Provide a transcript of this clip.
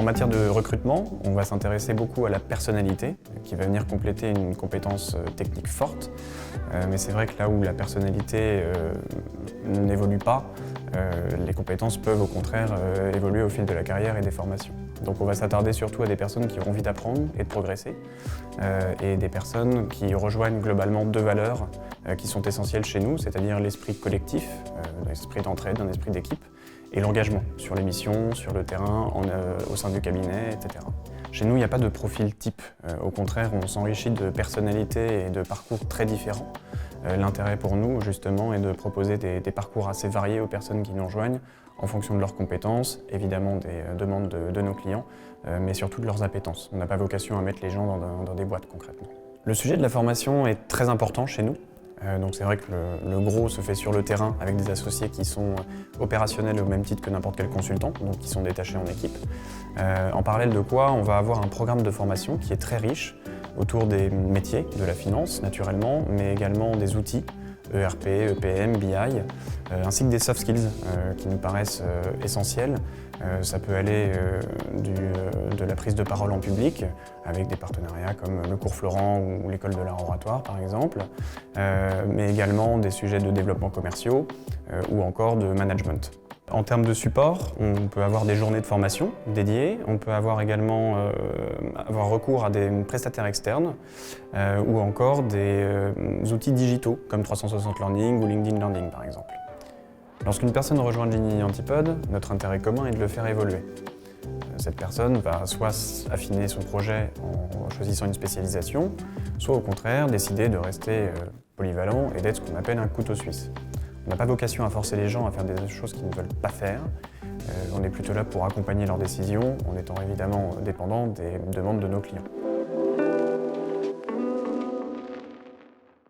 matière de recrutement, on va s'intéresser beaucoup à la personnalité, qui va venir compléter une compétence technique forte. Mais c'est vrai que là où la personnalité n'évolue pas, les compétences peuvent au contraire évoluer au fil de la carrière et des formations. Donc on va s'attarder surtout à des personnes qui ont envie d'apprendre et de progresser, et des personnes qui rejoignent globalement deux valeurs qui sont essentielles chez nous, c'est-à-dire l'esprit collectif, l'esprit d'entraide, un esprit d'équipe, et l'engagement sur les missions, sur le terrain, au sein du cabinet, etc. Chez nous, il n'y a pas de profil type. Au contraire, on s'enrichit de personnalités et de parcours très différents. L'intérêt pour nous, justement, est de proposer des parcours assez variés aux personnes qui nous rejoignent, en fonction de leurs compétences, évidemment des demandes de nos clients, mais surtout de leurs appétences. On n'a pas vocation à mettre les gens dans des boîtes, concrètement. Le sujet de la formation est très important chez nous. Donc c'est vrai que le gros se fait sur le terrain avec des associés qui sont opérationnels au même titre que n'importe quel consultant, donc qui sont détachés en équipe. En parallèle de quoi, on va avoir un programme de formation qui est très riche autour des métiers de la finance, naturellement, mais également des outils, ERP, EPM, BI, ainsi que des soft skills qui nous paraissent essentiels. Ça peut aller de la prise de parole en public, avec des partenariats comme le cours Florent ou l'école de l'art oratoire par exemple, mais également des sujets de développement commerciaux ou encore de management. En termes de support, on peut avoir des journées de formation dédiées, on peut avoir également avoir recours à des prestataires externes ou encore des outils digitaux comme 360 Learning ou LinkedIn Learning par exemple. Lorsqu'une personne rejoint Genie Antipode, notre intérêt commun est de le faire évoluer. Cette personne va soit affiner son projet en choisissant une spécialisation, soit au contraire décider de rester polyvalent et d'être ce qu'on appelle un couteau suisse. On n'a pas vocation à forcer les gens à faire des choses qu'ils ne veulent pas faire. On est plutôt là pour accompagner leurs décisions en étant évidemment dépendant des demandes de nos clients.